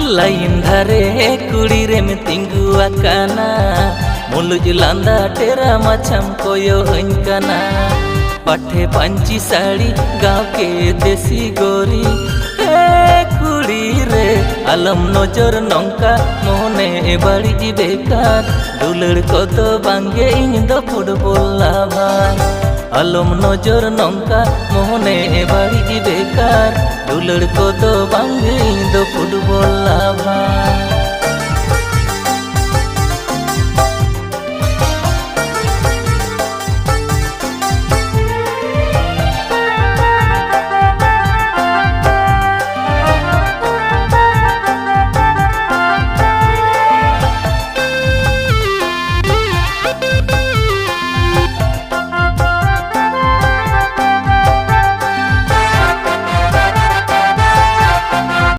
line धारे कुड़ी रे में तिंगु आकाना मुलुज लांदा टेरा माछम कोयो हंकना पाठे पांची साड़ी गाँव के देसी गोरी कुड़ी रे आलम नजर नौका मोहने बाड़ी जी बेकार दुलड़ को तो बांगे इन दो फुटबॉल लाभार आलम नजर नौका मोहने बाड़ी जी बेकार दुलड़ को तो बांगे